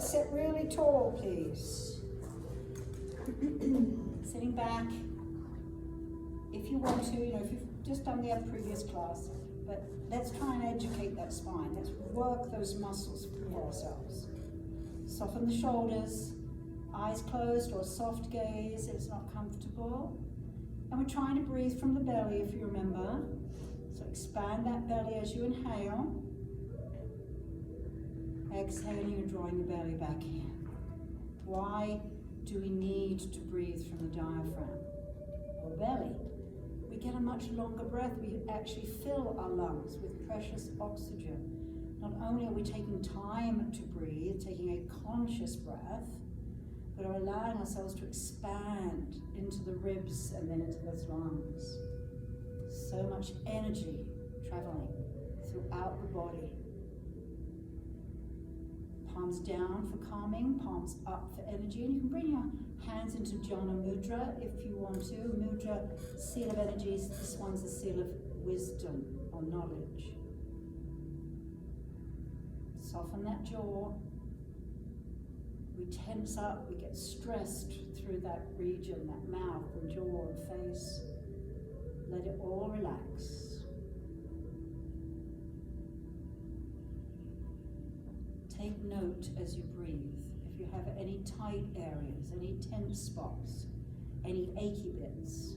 Let's sit really tall, please. Sitting back. If you want to, if you've just done the previous class, but let's try and educate that spine. Let's work those muscles for ourselves. Soften the shoulders, eyes closed or soft gaze if it's not comfortable. And we're trying to breathe from the belly, if you remember. So expand that belly as you inhale. Exhaling and drawing the belly back in. Why do we need to breathe from the diaphragm or belly? We get a much longer breath. We actually fill our lungs with precious oxygen. Not only are we taking time to breathe, taking a conscious breath, but are allowing ourselves to expand into the ribs and then into those lungs. So much energy traveling throughout the body. Palms down for calming, palms up for energy. And you can bring your hands into Jhana Mudra if you want to. Mudra, seal of energies. This one's the seal of wisdom or knowledge. Soften that jaw. We tense up, we get stressed through that region, that mouth and jaw and face. Let it all relax. Take note as you breathe. If you have any tight areas, any tense spots, any achy bits,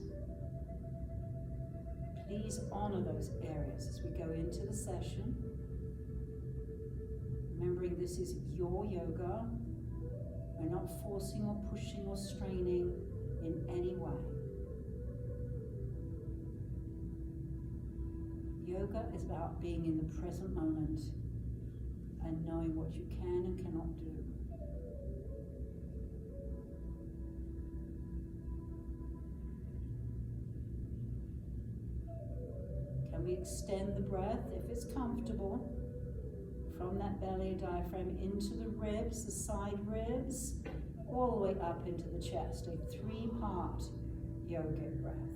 please honor those areas as we go into the session. Remembering this is your yoga. We're not forcing or pushing or straining in any way. Yoga is about being in the present moment and knowing what you can and cannot do. Can we extend the breath, if it's comfortable, from that belly diaphragm into the ribs, the side ribs, all the way up into the chest, a 3-part yogic breath.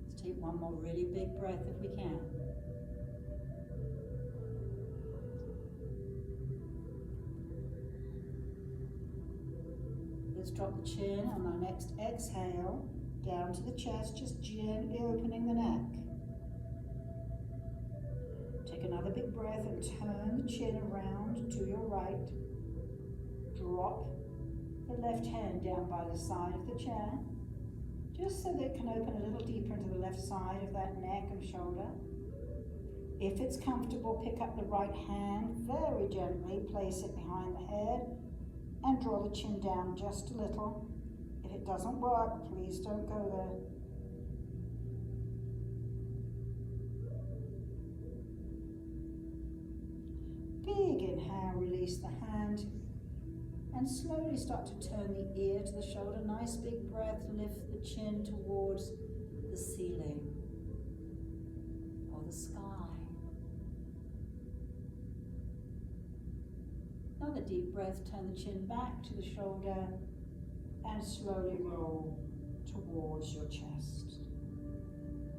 Let's take one more really big breath if we can. Let's drop the chin on our next exhale, down to the chest, just gently opening the neck. Take another big breath and turn the chin around to your right. Drop the left hand down by the side of the chair, just so that it can open a little deeper into the left side of that neck and shoulder. If it's comfortable, pick up the right hand, very gently place it behind the head, and draw the chin down just a little. If it doesn't work, please don't go there. Big inhale, release the hand, and slowly start to turn the ear to the shoulder. Nice big breath, lift the chin towards the ceiling or the sky. Another deep breath, turn the chin back to the shoulder and slowly roll towards your chest.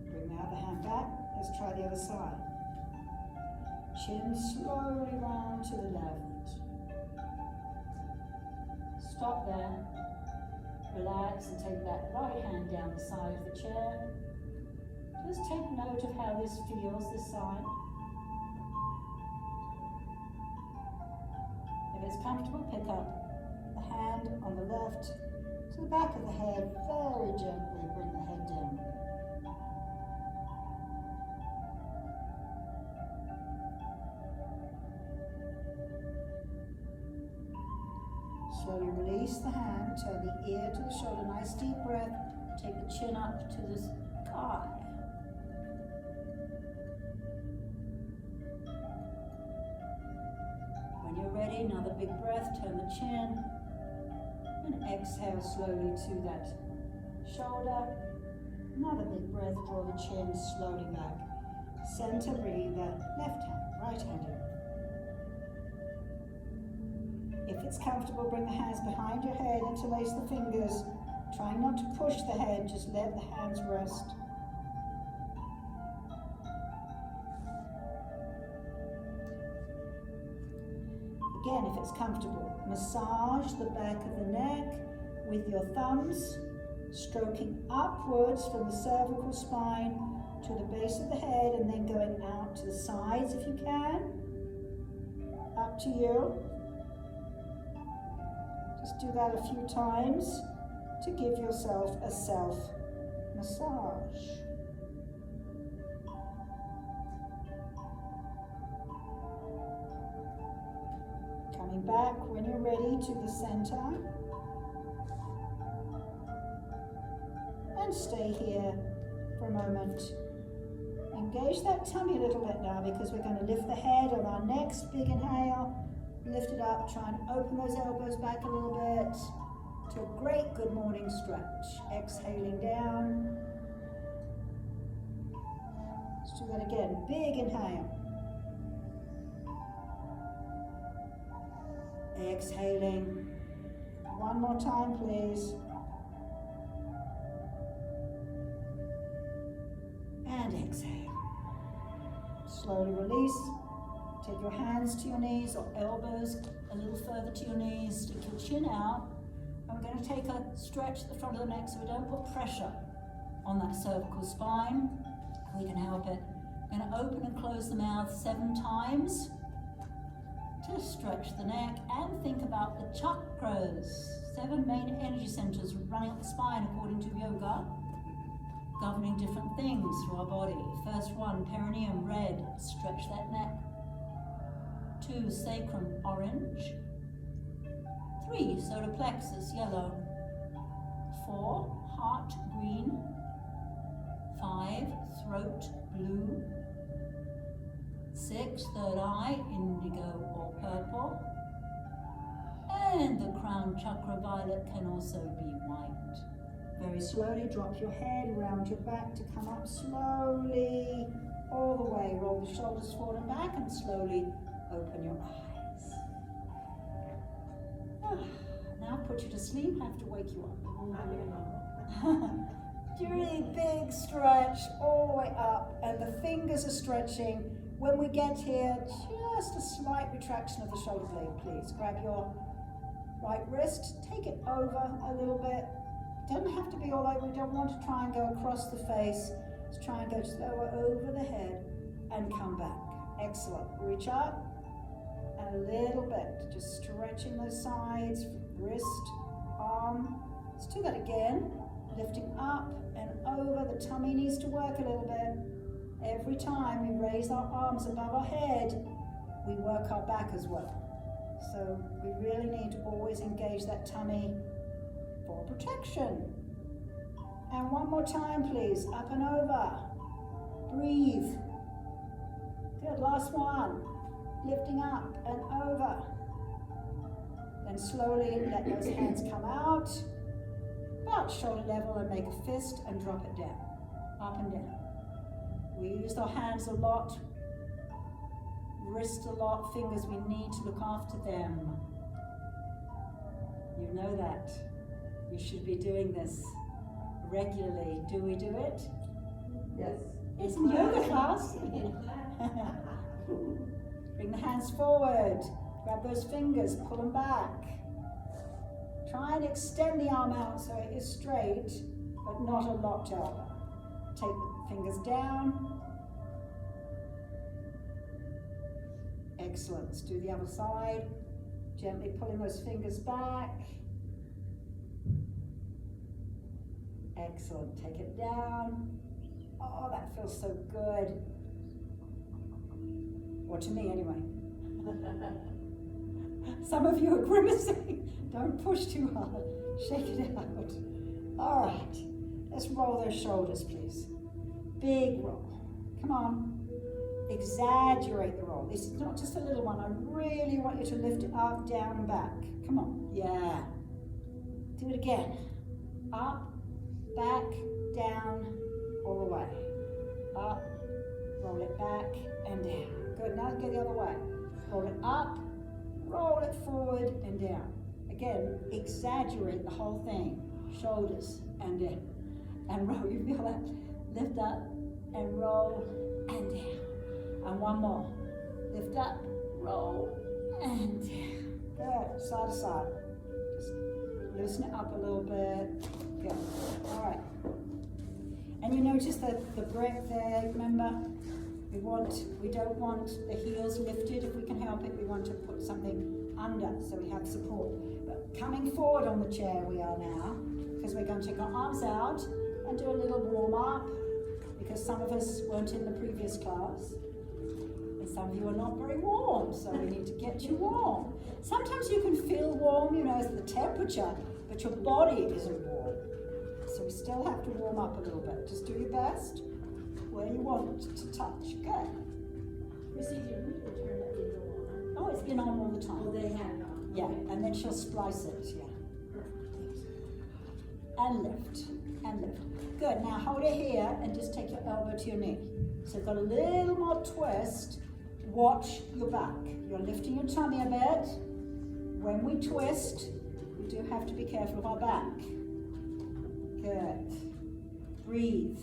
Bring the other hand back, let's try the other side. Chin slowly round to the left. Stop there, relax and take that right hand down the side of the chair. Just take note of how this feels, this side. If it's comfortable, pick up the hand on the left to the back of the head, very gently bring the head down. Slowly release the hand, turn the ear to the shoulder, nice deep breath, take the chin up to the sky. When you're ready, another big breath, turn the chin, and exhale slowly to that shoulder. Another big breath, draw the chin slowly back. Center, bring the left hand, right hand in. If it's comfortable, bring the hands behind your head, interlace the fingers. Try not to push the head, just let the hands rest. it's comfortable. Massage the back of the neck with your thumbs, stroking upwards from the cervical spine to the base of the head and then going out to the sides if you can. Up to you. Just do that a few times to give yourself a self-massage. Coming back when you're ready to the center. And stay here for a moment. Engage that tummy a little bit now because we're going to lift the head on our next big inhale. Lift it up, try and open those elbows back a little bit to a great good morning stretch. Exhaling down. Let's do that again. Big inhale. Exhaling. One more time, please. And exhale. Slowly release. Take your hands to your knees or elbows a little further to your knees. Stick your chin out. And we're going to take a stretch at the front of the neck so we don't put pressure on that cervical spine. We can help it. We're going to open and close the mouth 7 times to stretch the neck and think about the chakras. 7 main energy centers running up the spine according to yoga, governing different things for our body. First one, perineum, red, stretch that neck. 2, sacrum, orange. 3, solar plexus, yellow. 4, heart, green. 5, throat, blue. 6, third eye, indigo or purple. And the crown chakra, violet, can also be white. Very slowly drop your head around your back to come up slowly all the way. Roll the shoulders forward and back and slowly open your eyes. Now put you to sleep. I have to wake you up. Really big stretch all the way up and the fingers are stretching. When we get here, just a slight retraction of the shoulder blade, please. Grab your right wrist, take it over a little bit. Doesn't have to be all over. We don't want to try and go across the face. Let's try and go just over the head and come back. Excellent. Reach up and a little bit. Just stretching those sides, wrist, arm. Let's do that again. Lifting up and over. The tummy needs to work a little bit. Every time we raise our arms above our head, we work our back as well. So we really need to always engage that tummy for protection. And one more time, please. Up and over. Breathe. Good. Last one. Lifting up and over. Then slowly let those hands come out. About shoulder level and make a fist and drop it down. Up and down. We use our hands a lot, wrist a lot, fingers, we need to look after them. You know that. You should be doing this regularly. Do we do it? Yes. It's in yoga class. Bring the hands forward. Grab those fingers, pull them back. Try and extend the arm out so it is straight, but not a locked elbow. Take the fingers down. Excellent. Let's do the other side. Gently pulling those fingers back. Excellent. Take it down. Oh, that feels so good. Or to me, anyway. Some of you are grimacing. Don't push too hard. Shake it out. All right. Let's roll those shoulders, please. Big roll. Come on. Exaggerate the roll. This is not just a little one. I really want you to lift it up, down, and back. Come on. Yeah. Do it again. Up, back, down, all the way. Up, roll it back, and down. Good. Now go the other way. Roll it up, roll it forward, and down. Again, exaggerate the whole thing. Shoulders and down. And roll. You feel that? Lift up and roll and down. And one more. Lift up, roll, and down. Good. Side to side. Just loosen it up a little bit. Good. All right. And you notice that the breath there, remember? We don't want the heels lifted if we can help it. We want to put something under so we have support. But coming forward on the chair we are now, because we're going to take our arms out and do a little warm up, because some of us weren't in the previous class. And some of you are not very warm, so we need to get you warm. Sometimes you can feel warm, you know, as the temperature, but your body isn't warm. So we still have to warm up a little bit. Just do your best where you want it to touch. Good. Missy, did we turn that video on? Oh, it's been on all the time. Oh, they had it on. Yeah, and then she'll splice it, yeah. And lift, and lift. Good, now hold it here and just take your elbow to your knee. So you've got a little more twist. Watch your back. You're lifting your tummy a bit. When we twist, we do have to be careful of our back. Good. Breathe.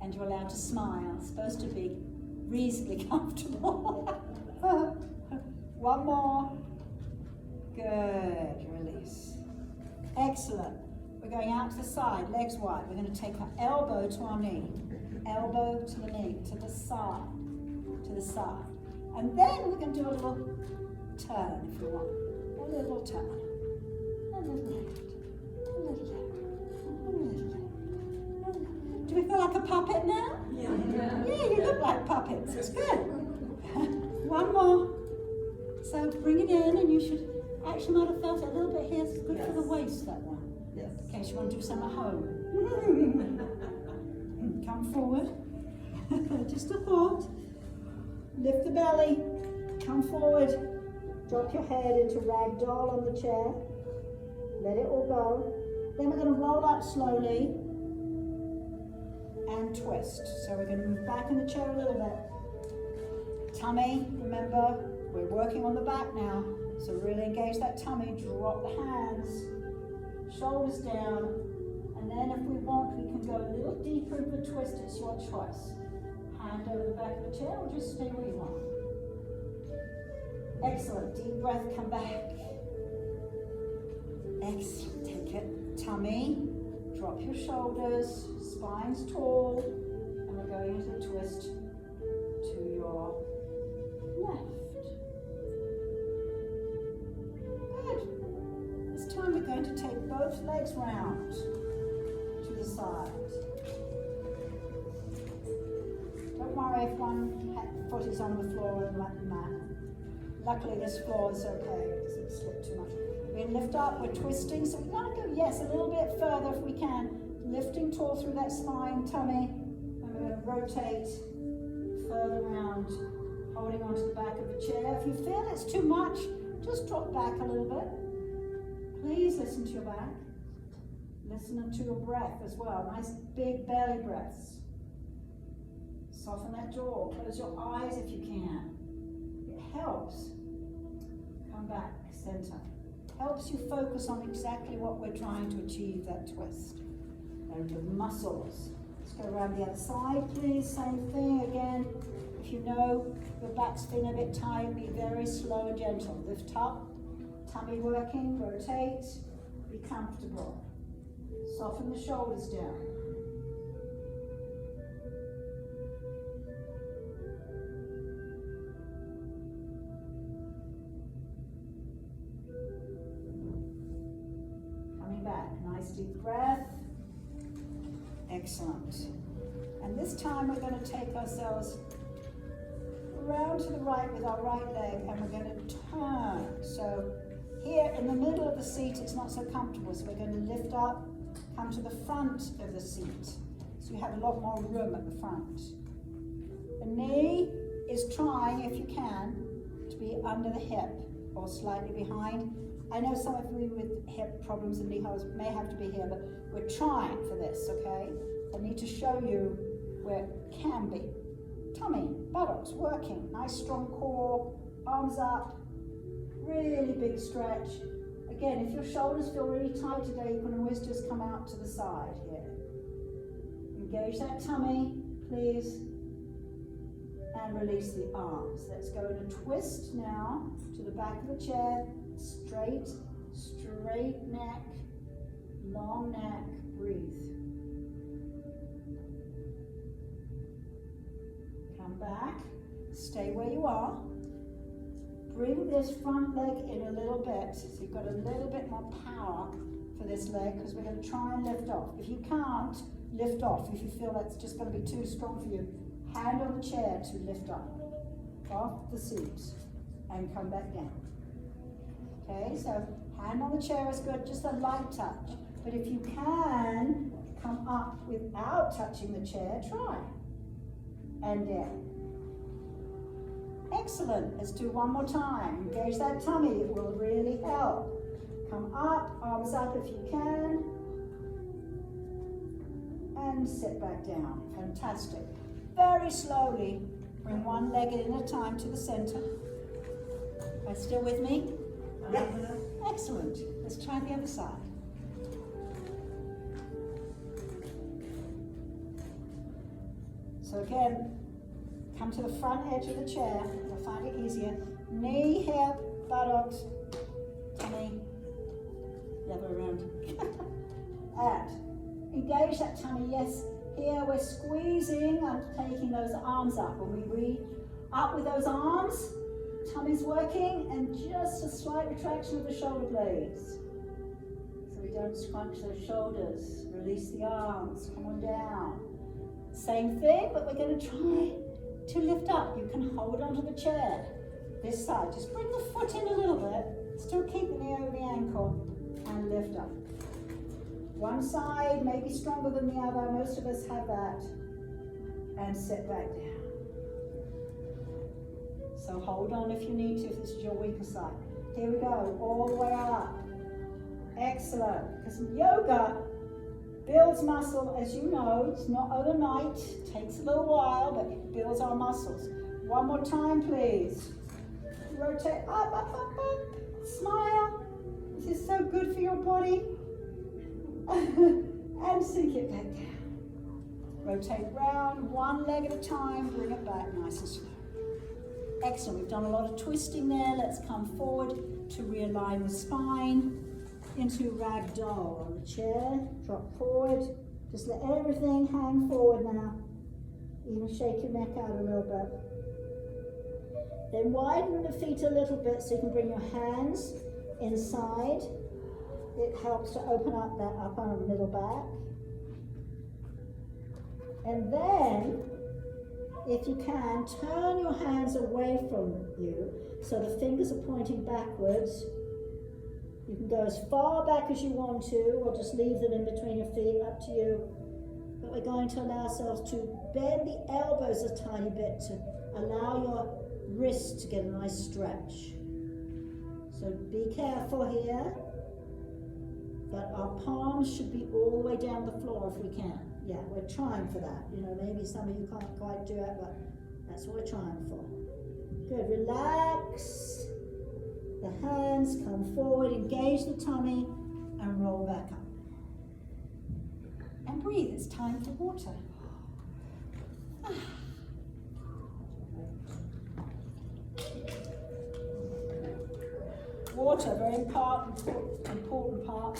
And you're allowed to smile. It's supposed to be reasonably comfortable. One more. Good. Release. Excellent. We're going out to the side, legs wide. We're going to take our elbow to our knee. Elbow to the knee, to the side, to the side. And then we're going to do a little turn if you want. A little turn. A little left. A little left. A little left. Do we feel like a puppet now? Yeah. Yeah, you look like puppets. It's good. One more. So bring it in, and you should actually might have felt it a little bit here. It's good for the waist, that one. Yes. In case you want to do some at home. Come forward. Just a thought. Lift the belly. Come forward. Drop your head into ragdoll on the chair. Let it all go. Then we're going to roll up slowly and twist. So we're going to move back in the chair a little bit. Tummy, remember, we're working on the back now. So really engage that tummy. Drop the hands. Shoulders down. And then if we want, we can go a little deeper into the twist. It's your choice. Hand over the back of the chair, or just stay where you want. Excellent. Deep breath, come back. Excellent. Take it. Tummy. Drop your shoulders. Spine's tall. And we're going into the twist to your left. Good. This time we're going to take both legs round to the side. Don't worry if one foot is on the floor and like the mat. Luckily this floor is okay, it doesn't slip too much. We lift up, we're twisting, so we want to go, yes, a little bit further if we can. Lifting tall through that spine, tummy, and we're going to rotate further around, holding onto the back of the chair. If you feel it's too much, just drop back a little bit. Please listen to your back. Listen to your breath as well. Nice big belly breaths. Soften that jaw. Close your eyes if you can. It helps. Come back, center. Helps you focus on exactly what we're trying to achieve, that twist. And your muscles. Let's go around the other side, please. Same thing again. If you know your back's been a bit tight, be very slow and gentle. Lift up, tummy working, rotate, be comfortable. Soften the shoulders down. Coming back, nice deep breath. Excellent. And this time we're going to take ourselves around to the right with our right leg, and we're going to turn. So here in the middle of the seat it's not so comfortable, so we're going to lift up, come to the front of the seat. So you have a lot more room at the front. The knee is trying, if you can, to be under the hip or slightly behind. I know some of you with hip problems and knee holes may have to be here, but we're trying for this, okay? I need to show you where it can be. Tummy, buttocks, working. Nice strong core, arms up, really big stretch. Again, if your shoulders feel really tight today, you can always just come out to the side here. Engage that tummy, please. And release the arms. Let's go in a twist now to the back of the chair. Straight neck, long neck, breathe. Come back, stay where you are. Bring this front leg in a little bit, so you've got a little bit more power for this leg, because we're going to try and lift off. If you can't, lift off. If you feel that's just going to be too strong for you, hand on the chair to lift up, off the seat, and come back down. Okay, so hand on the chair is good, just a light touch. But if you can come up without touching the chair, try. And down. Excellent. Let's do one more time. Engage that tummy. It will really help. Come up, arms up if you can. And sit back down. Fantastic. Very slowly, bring one leg at a time to the center. Are you still with me? Yeah. Excellent. Let's try the other side. So again, come to the front edge of the chair. You'll find it easier. Knee, hip, buttocks, tummy, the other way around. And engage that tummy. Yes, here we're squeezing and taking those arms up. When we reach up with those arms, tummy's working, and just a slight retraction of the shoulder blades. So we don't scrunch those shoulders. Release the arms, come on down. Same thing, but we're going to try to lift up. You can hold onto the chair. This side, just bring the foot in a little bit. Still keep the knee over the ankle and lift up. One side may be stronger than the other. Most of us have that. And sit back down. So hold on if you need to, if this is your weaker side. Here we go, all the way up. Excellent. Because yoga builds muscle, as you know. It's not overnight. It takes a little while, but it builds our muscles. One more time, please. Rotate up, up, up, up. Smile. This is so good for your body. And sink it back down. Rotate round, one leg at a time. Bring it back nice and slow. Excellent. We've done a lot of twisting there. Let's come forward to realign the spine into ragdoll on the chair. Drop forward. Just let everything hang forward now. Even shake your neck out a little bit. Then widen the feet a little bit so you can bring your hands inside. It helps to open up that upper and middle back. And then, if you can, turn your hands away from you so the fingers are pointing backwards. You can go as far back as you want to, or just leave them in between your feet, up to you. But we're going to allow ourselves to bend the elbows a tiny bit to allow your wrists to get a nice stretch. So be careful here that our palms should be all the way down the floor if we can. Yeah, we're trying for that. You know, maybe some of you can't quite do it, but that's what we're trying for. Good, relax. The hands come forward, engage the tummy, and roll back up. And breathe, it's time for water. Water, very important part.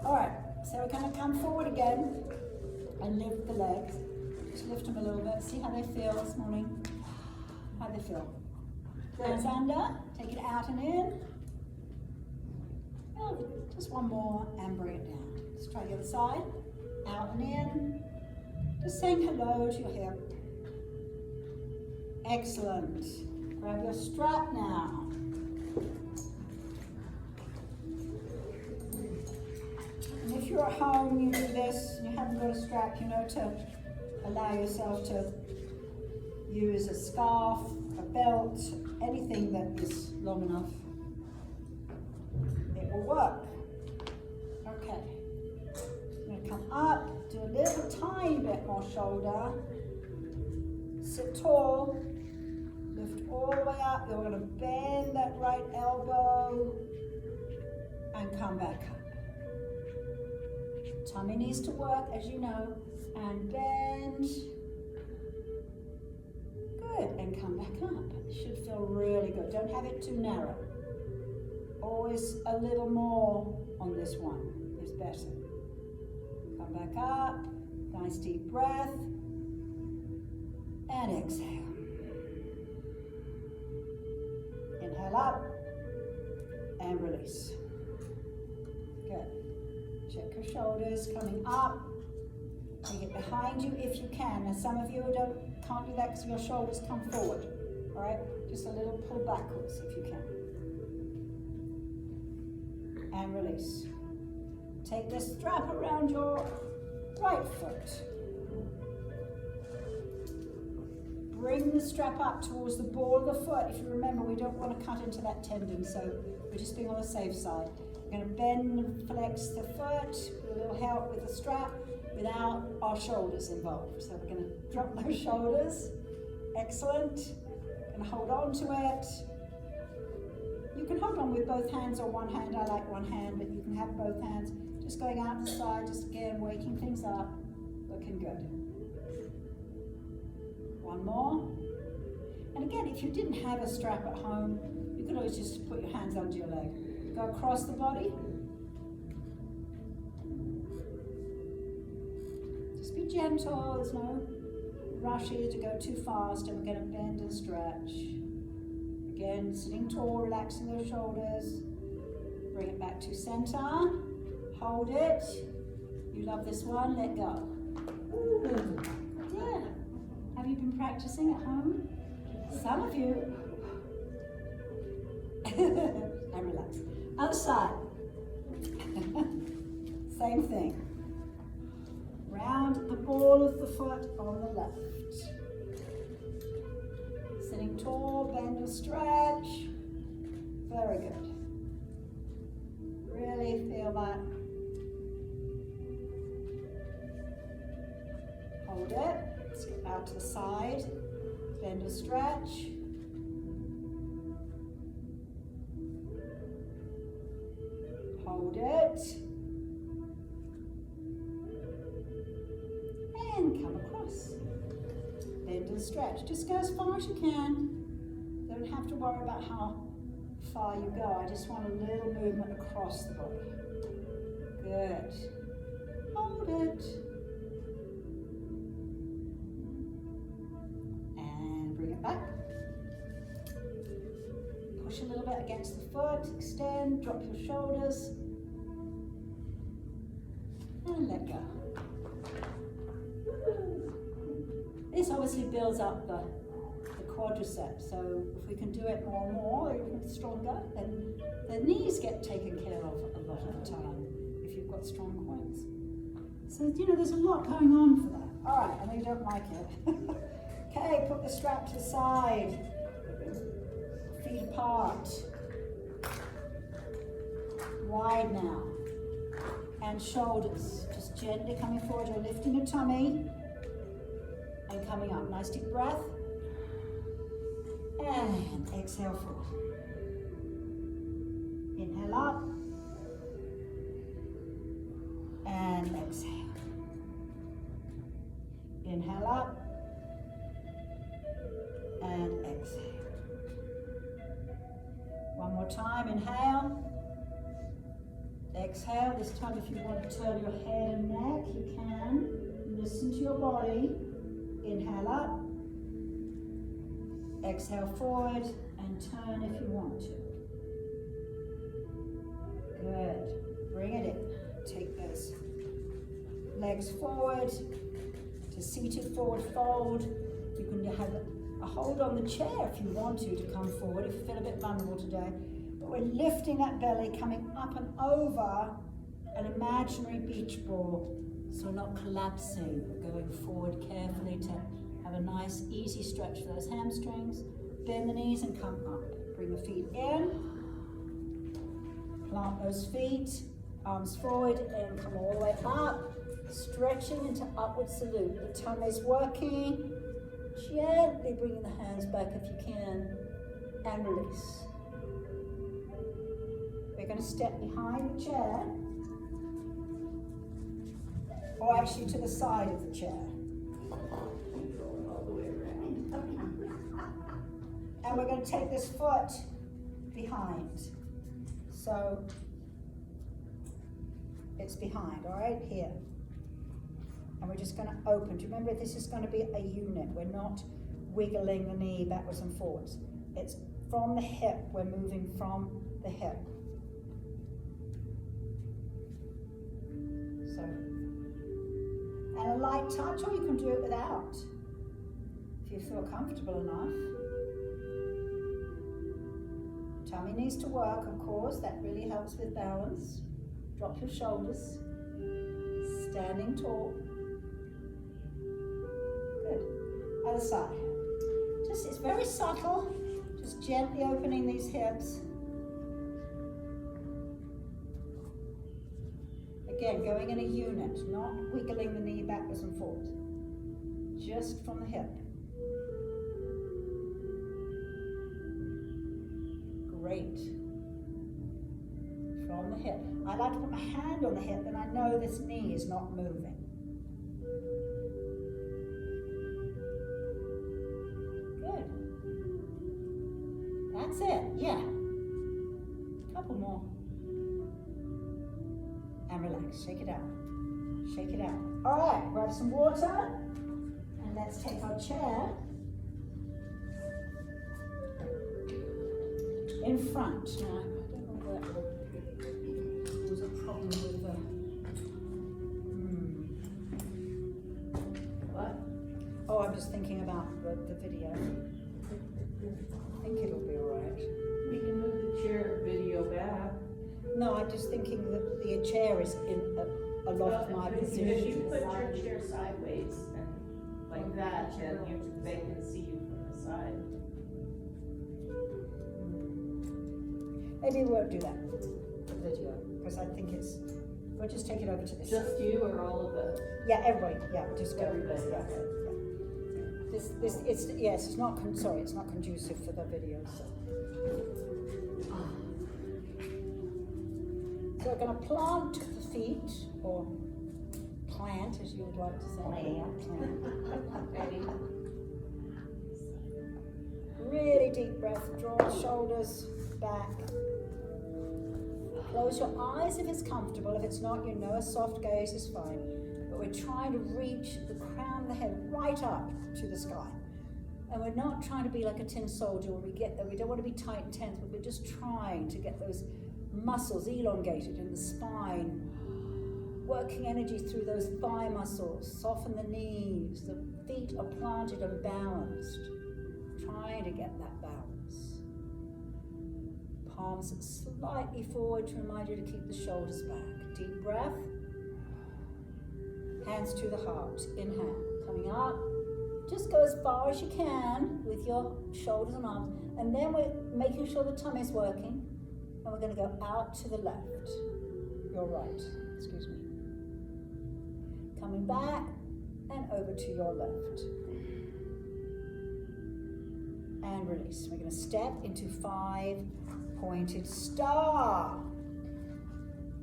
All right, so we're going to come forward again and lift the legs. Just lift them a little bit. See how they feel this morning. How they feel. Hands under. Take it out and in. Oh, just one more and bring it down. Let's try the other side. Out and in. Just saying hello to your hip. Excellent. Grab your strap now. And if you're at home, you do this, and you haven't got a strap, you know, to allow yourself to use a scarf, a belt, anything that is long enough. It will work. Okay. I'm going to come up, do a little tiny bit more shoulder. Sit tall. Lift all the way up. You're going to bend that right elbow and come back up. Tummy needs to work, as you know, and bend. Good, and come come back up. It should feel really good. Don't have it too narrow. Always a little more on this one is better. Come back up. Nice deep breath. And exhale. Inhale up. And release. Good. Check your shoulders coming up. Bring it behind you if you can. Now some of you can't do that because your shoulders come forward. All right? Just a little pull backwards if you can. And release. Take the strap around your right foot. Bring the strap up towards the ball of the foot. If you remember, we don't want to cut into that tendon, so we're just being on the safe side. We're going to bend and flex the foot with a little help with the strap without our shoulders involved. So we're going to drop those shoulders. Excellent. And hold on to it. You can hold on with both hands or one hand. I like one hand, but you can have both hands. Just going out the side, just again waking things up. Looking good. One more. And again, if you didn't have a strap at home, you could always just put your hands under your leg. Go across the body. Just be gentle. There's no rush here to go too fast. And we're going to bend and stretch. Again, sitting tall, relaxing those shoulders. Bring it back to center. Hold it. You love this one. Let go. Ooh. Yeah. Have you been practicing at home? Some of you. And relax. Other side. Same thing. Round the ball of the foot on the left. Sitting tall, bend and stretch. Very good. Really feel that. Hold it. Let's get out to the side. Bend and stretch. Hold it. And come across. Bend and stretch. Just go as far as you can. Don't have to worry about how far you go. I just want a little movement across the body. Good. Hold it. And bring it back. Push a little bit against the foot. Extend. Drop your shoulders. And let go. This obviously builds up the quadriceps, so if we can do it more and more, even stronger, then the knees get taken care of a lot of the time if you've got strong quads. So, there's a lot going on for that. All right, I know you don't like it. Okay, put the strap to the side. Feet apart. Wide now. And shoulders. Just gently coming forward. You're lifting your tummy. And coming up. Nice deep breath. And exhale forward. Inhale up. And exhale. Inhale up. And exhale. One more time. Inhale. Exhale. This time if you want to turn your head and neck, you can. Listen to your body. Inhale up. Exhale forward and turn if you want to. Good. Bring it in. Take those legs forward to seated forward fold. You can have a hold on the chair if you want to come forward, if you feel a bit vulnerable today. But we're lifting that belly, coming up and over an imaginary beach ball. So we're not collapsing, we're going forward carefully to have a nice easy stretch for those hamstrings. Bend the knees and come up. Bring the feet in. Plant those feet, arms forward and come all the way up. Stretching into upward salute. The tummy's working. Gently bringing the hands back if you can. And release. We're going to step behind the chair. Or actually to the side of the chair. And we're going to take this foot behind. So it's behind, all right, here. And we're just going to open. Do you remember this is going to be a unit? We're not wiggling the knee backwards and forwards. It's from the hip. We're moving from the hip. So, and a light touch, or you can do it without, if you feel comfortable enough. Tummy needs to work, of course. That really helps with balance. Drop your shoulders. Standing tall. Good. Other side. It's very subtle. Just gently opening these hips. Again, going in a unit, not wiggling the knee backwards and forwards. Just from the hip. Great. From the hip. I like to put my hand on the hip and I know this knee is not moving. Good. That's it. Yeah. Couple more. And relax. Shake it out. Shake it out. All right. Grab some water. And let's take our chair in front. Now, I don't know where there was a problem with the... What? Oh, I'm just thinking about the video. I think it'll be all right. We can move the chair video back. No, I'm just thinking that the chair is in a lot of my If positions. you put your chair sideways and like that, then they can see you from the side. Maybe we won't do that for the video, because I think we'll just take it over to this side. Just you or all of us? Yeah, everybody, yeah, just go. Everybody, Yeah, okay. yeah. It's not, sorry, it's not conducive for the video, so. So we're going to plant the feet, or plant, as you would like to say. Plant. Ready? Really deep breath, draw the shoulders back. Close your eyes if it's comfortable. If it's not, you know a soft gaze is fine. But we're trying to reach the crown of the head right up to the sky. And we're not trying to be like a tin soldier where we get there. We don't want to be tight and tense, but we're just trying to get those muscles elongated in the spine. Working energy through those thigh muscles. Soften the knees. The feet are planted and balanced. Trying to get that balance. Palms slightly forward to remind you to keep the shoulders back. Deep breath. Hands to the heart. Inhale. Coming up. Just go as far as you can with your shoulders and arms. And then we're making sure the tummy is working. And we're going to go out to the left. Your right. Excuse me. Coming back and over to your left. And release. We're going to step into 5-pointed star.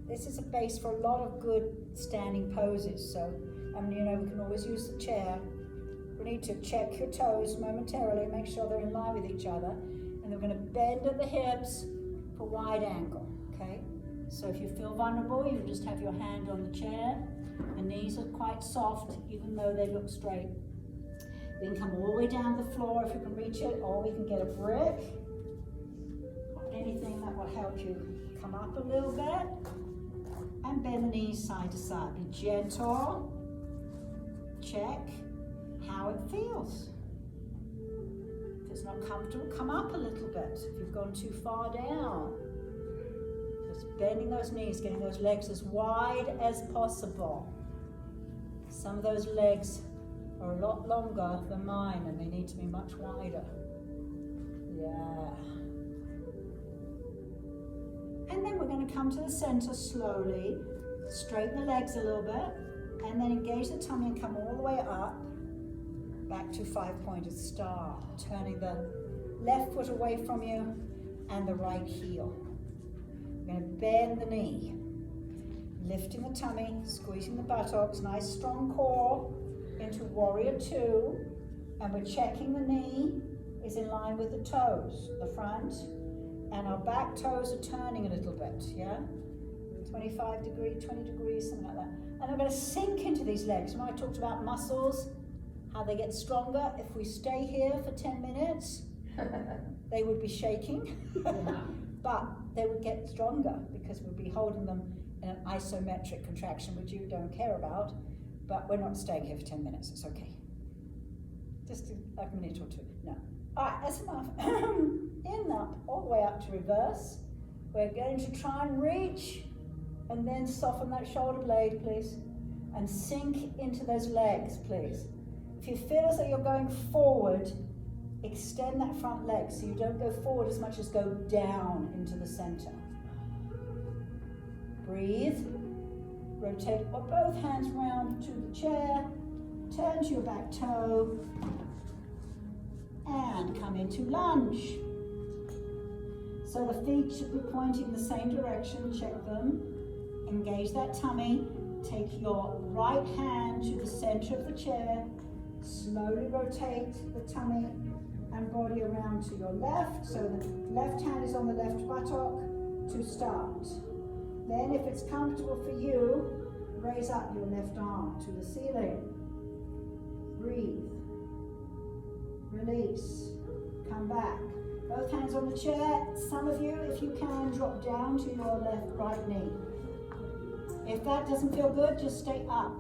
This is a base for a lot of good standing poses. So, we can always use the chair. We need to check your toes momentarily, make sure they're in line with each other. And then we're going to bend at the hips for wide angle, okay? So if you feel vulnerable, you just have your hand on the chair. The knees are quite soft, even though they look straight. We can come all the way down the floor if you can reach it, or we can get a brick. Anything that will help you come up a little bit. And bend the knees side to side. Be gentle. Check how it feels. If it's not comfortable, come up a little bit. If you've gone too far down. Just bending those knees, getting those legs as wide as possible. Some of those legs are a lot longer than mine and they need to be much wider. Yeah. And then we're going to come to the center slowly, straighten the legs a little bit, and then engage the tummy and come all the way up, back to 5-pointed star, turning the left foot away from you and the right heel. We're going to bend the knee, lifting the tummy, squeezing the buttocks, nice strong core into warrior 2, and we're checking the knee is in line with the toes, the front, and our back toes are turning a little bit, yeah? 25 degrees, 20 degrees, something like that. And I'm going to sink into these legs. When I talked about muscles, how they get stronger, if we stay here for 10 minutes, they would be shaking, but they would get stronger because we'd be holding them in an isometric contraction, which you don't care about, but we're not staying here for 10 minutes, it's okay. Just like a minute or two, no. All right, that's enough. In, up, all the way up to reverse. We're going to try and reach and then soften that shoulder blade, please. And sink into those legs, please. If you feel as though you're going forward, extend that front leg so you don't go forward as much as go down into the center. Breathe. Rotate both hands round to the chair. Turn to your back toe. And come into lunge. So the feet should be pointing the same direction. Check them. Engage that tummy. Take your right hand to the center of the chair. Slowly rotate the tummy and body around to your left. So the left hand is on the left buttock to start. Then if it's comfortable for you, raise up your left arm to the ceiling. Breathe. Release. Come back. Both hands on the chair. Some of you, if you can, drop down to your right knee. If that doesn't feel good, just stay up.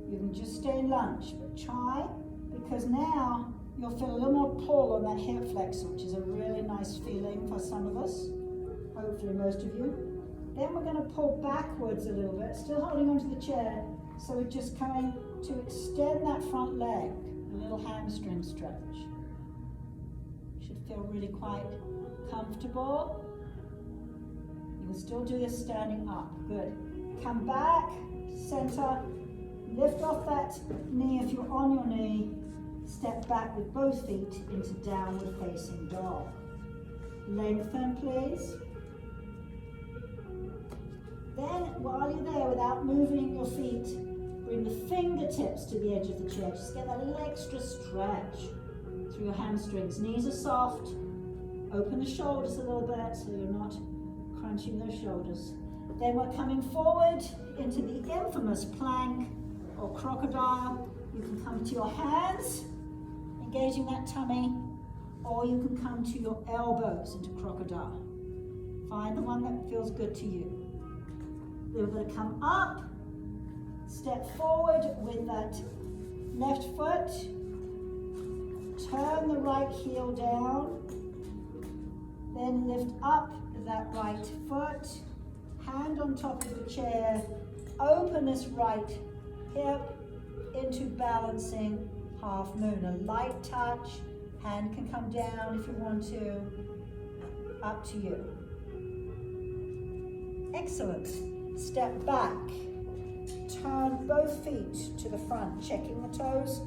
You can just stay in lunge, but try, because now you'll feel a little more pull on that hip flexor, which is a really nice feeling for some of us, hopefully most of you. Then we're going to pull backwards a little bit, still holding onto the chair, so we're just coming to extend that front leg, a little hamstring stretch. Should feel really quite comfortable. You can still do this standing up, good. Come back, center, lift off that knee if you're on your knee, step back with both feet into downward facing dog. Lengthen, please. Then, while you're there, without moving your feet, bring the fingertips to the edge of the chair. Just get that little extra stretch through your hamstrings. Knees are soft. Open the shoulders a little bit so you're not crunching those shoulders. Then we're coming forward into the infamous plank or crocodile. You can come to your hands, engaging that tummy, or you can come to your elbows into crocodile. Find the one that feels good to you. Then we're going to come up, step forward with that left foot, turn the right heel down, then lift up that right foot, hand on top of the chair, open this right hip into balancing half moon. A light touch, hand can come down if you want to, up to you. Excellent. Step back, turn both feet to the front, checking the toes,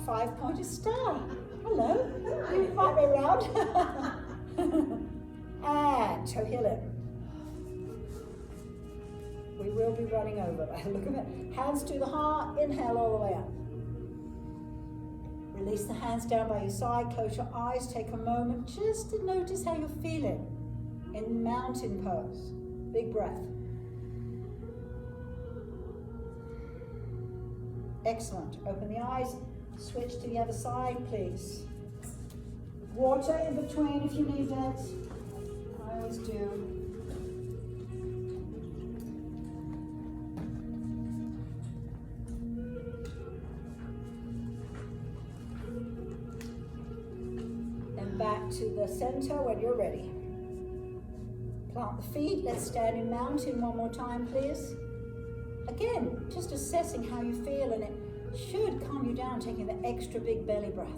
5-pointed star. Hello, you invite me around. And toe heel in. We will be running over. Look at it. Hands to the heart. Inhale all the way up. Release the hands down by your side. Close your eyes. Take a moment just to notice how you're feeling in mountain pose. Big breath. Excellent. Open the eyes. Switch to the other side, please. Water in between if you need it. I always do. Back to the center when you're ready. Plant the feet. Let's stand in mountain one more time, please. Again, just assessing how you feel, and it should calm you down, taking the extra big belly breath.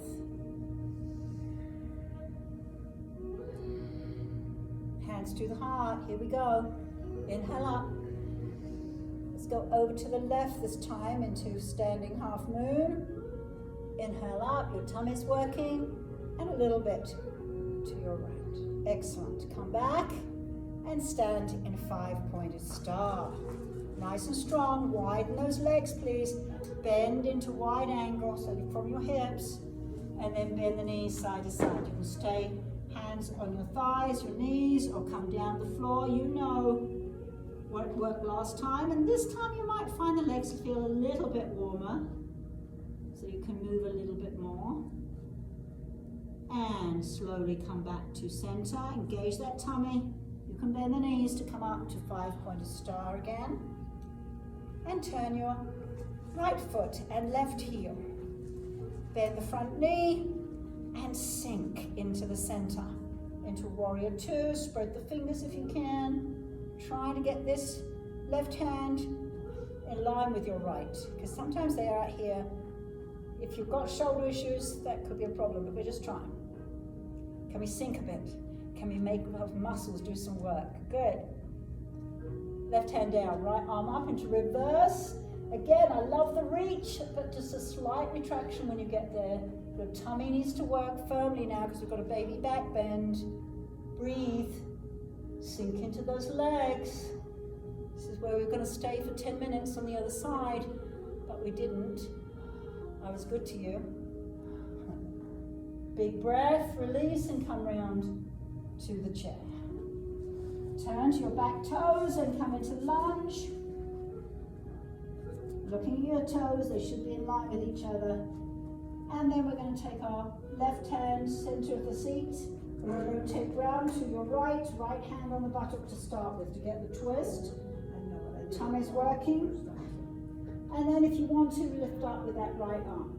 Hands to the heart. Here we go. Inhale up. Let's go over to the left this time into standing half moon. Inhale up. Your tummy's working. And a little bit to your right. Excellent. Come back and stand in 5-pointed star. Nice and strong. Widen those legs, please. Bend into wide angle, so from your hips. And then bend the knees side to side. You can stay hands on your thighs, your knees, or come down the floor. You know what worked last time. And this time you might find the legs feel a little bit warmer. So you can move a little bit more. And slowly come back to center. Engage that tummy. You can bend the knees to come up to 5-pointed star again. And turn your right foot and left heel. Bend the front knee and sink into the center. Into warrior two. Spread the fingers if you can. Try to get this left hand in line with your right. Because sometimes they are out here. If you've got shoulder issues, that could be a problem, but we're just trying. Can we sink a bit? Can we make our muscles do some work? Good. Left hand down, right arm up into reverse. Again, I love the reach, but just a slight retraction when you get there. Your tummy needs to work firmly now because we've got a baby back bend. Breathe. Sink into those legs. This is where we're going to stay for 10 minutes on the other side, but we didn't. I was good to you. Big breath, release, and come round to the chair. Turn to your back toes and come into lunge. Looking at your toes, they should be in line with each other. And then we're going to take our left hand, center of the seat. We're going to rotate round to your right hand on the buttock to start with, to get the twist. Tummy's working. And then if you want to, lift up with that right arm.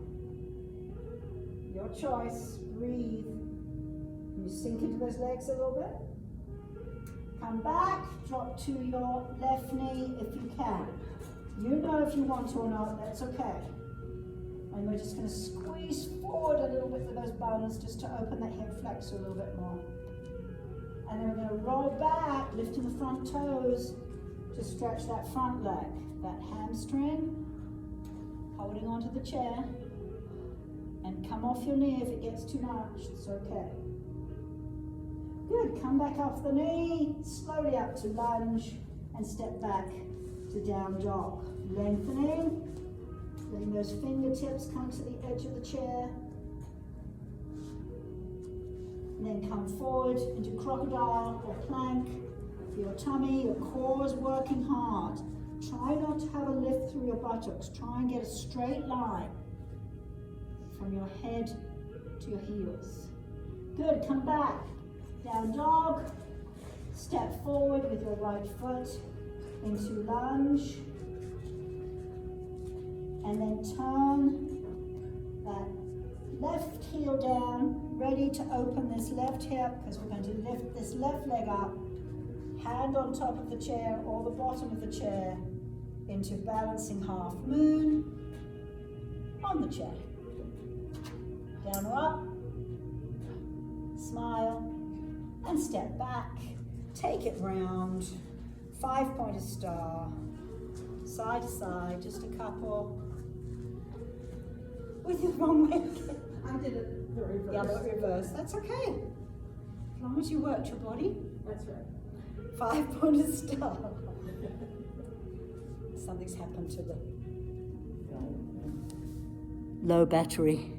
Your choice. Breathe. Can you sink into those legs a little bit? Come back, drop to your left knee if you can. You know if you want to or not, that's okay. And we're just going to squeeze forward a little bit with those buns just to open that hip flexor a little bit more. And then we're going to roll back, lifting the front toes to stretch that front leg, that hamstring, holding onto the chair. And come off your knee if it gets too much, it's okay. Good, come back off the knee, slowly up to lunge, and step back to down dog. Lengthening, letting those fingertips come to the edge of the chair. And then come forward into crocodile or plank. For your tummy, your core is working hard. Try not to have a lift through your buttocks. Try and get a straight line from your head to your heels. Good, come back. Down dog. Step forward with your right foot into lunge. And then turn that left heel down, ready to open this left hip because we're going to lift this left leg up, hand on top of the chair or the bottom of the chair into balancing half moon on the chair. Down or up, smile, and step back. Take it round, 5-pointed star, side to side, just a couple. With your wrong leg. I did it the reverse. Yeah, but reverse, that's okay. As long as you worked your body. That's right. 5-pointed star. Something's happened to the low battery.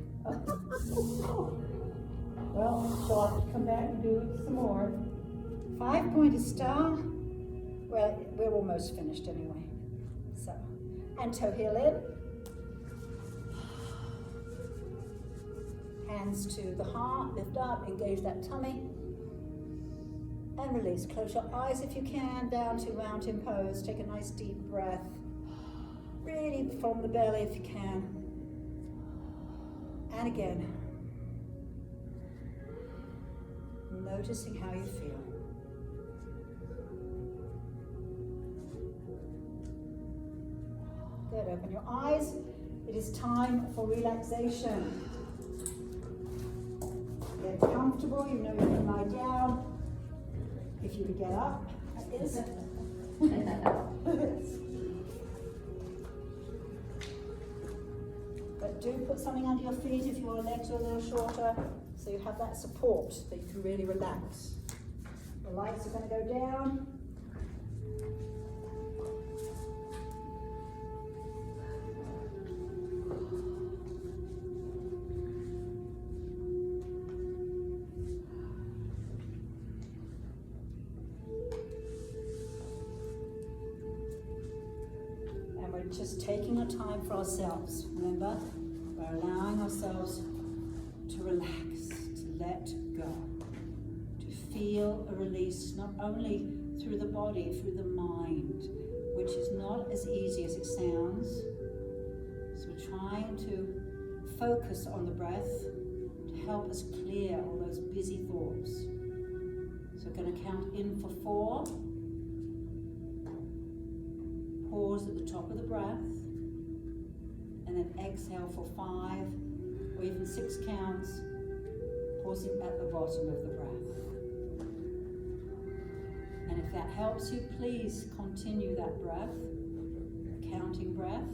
Well, she'll have to come back and do some more. 5-pointed star. Well, we're almost finished anyway. So, and toe heel in. Hands to the heart, lift up, engage that tummy. And release. Close your eyes if you can, down to mountain pose. Take a nice deep breath. Really from the belly if you can. And again. Noticing how you feel. Good, open your eyes. It is time for relaxation. Get comfortable, you know you can lie down. If you could get up, that is. But do put something under your feet if your legs are a little shorter, so you have that support that you can really relax. The lights are going to go down. And we're just taking our time for ourselves. Remember, we're allowing ourselves to relax, to let go, to feel a release not only through the body, through the mind, which is not as easy as it sounds. So we're trying to focus on the breath to help us clear all those busy thoughts. So we're going to count in for 4. Pause at the top of the breath, and then exhale for 5 or even 6 counts, pausing at the bottom of the breath. And if that helps you, please continue that breath, counting breath.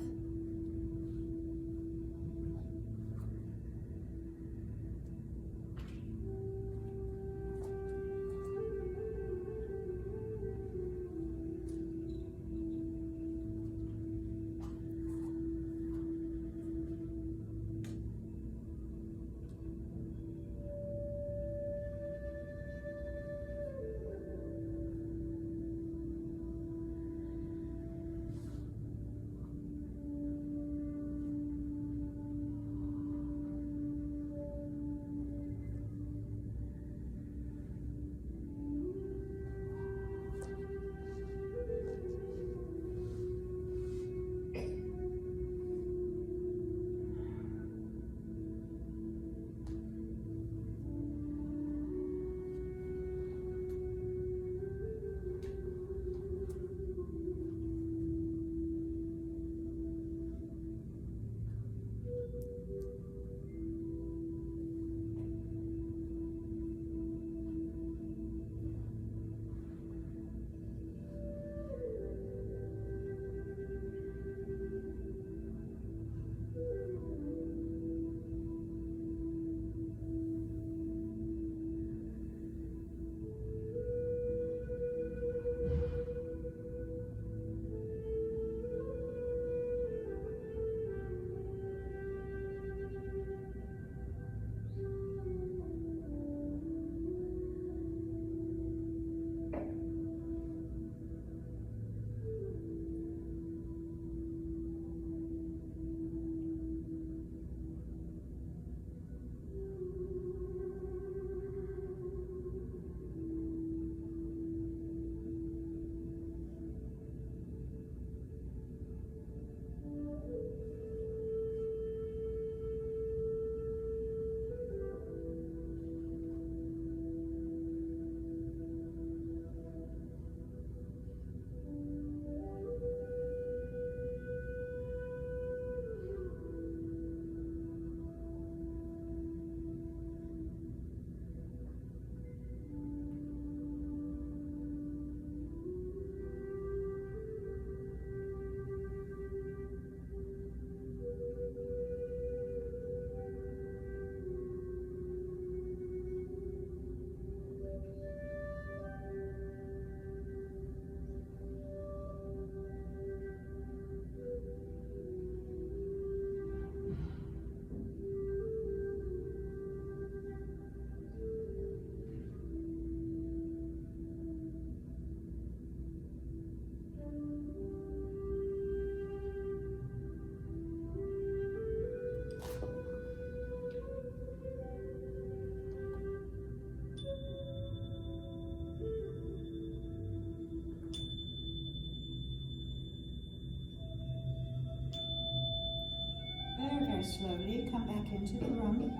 Very slowly come back into the room.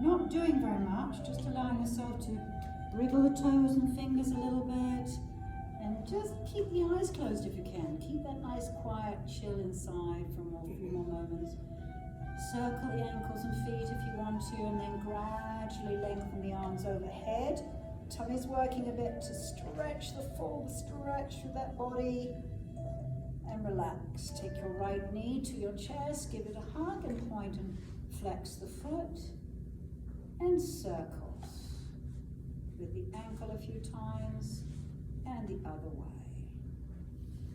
Not doing very much, just allowing yourself to wriggle the toes and fingers a little bit. And just keep the eyes closed if you can. Keep that nice quiet chill inside for a few more moments. Circle the ankles and feet if you want to, and then gradually lengthen the arms overhead. Tummy's working a bit to stretch the full stretch through that body. And relax. Take your right knee to your chest, give it a hug, and point and flex the foot. And circles with the ankle a few times and the other way.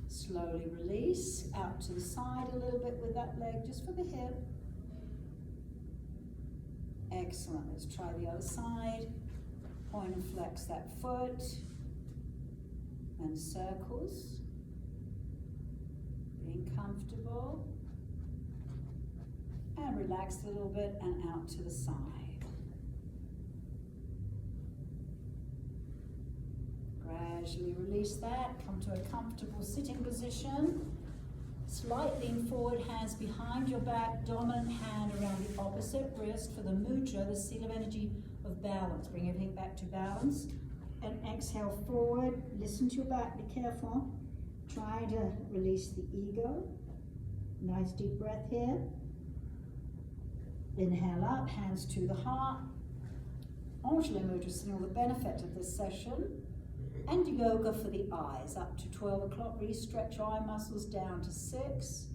Slowly release out to the side a little bit with that leg just for the hip. Excellent. Let's try the other side. Point and flex that foot. And circles. Being comfortable. And relax a little bit and out to the side. Gradually release that, come to a comfortable sitting position. Slight lean forward, hands behind your back, dominant hand around the opposite wrist for the mudra, the seal of energy of balance. Bring everything back to balance. And exhale forward, listen to your back, be careful. Try to release the ego. Nice deep breath here. Inhale up, hands to the heart. Anjali Mudra, seeing all the benefit of this session. And yoga for the eyes, up to 12 o'clock. Really stretch your eye muscles down to 6.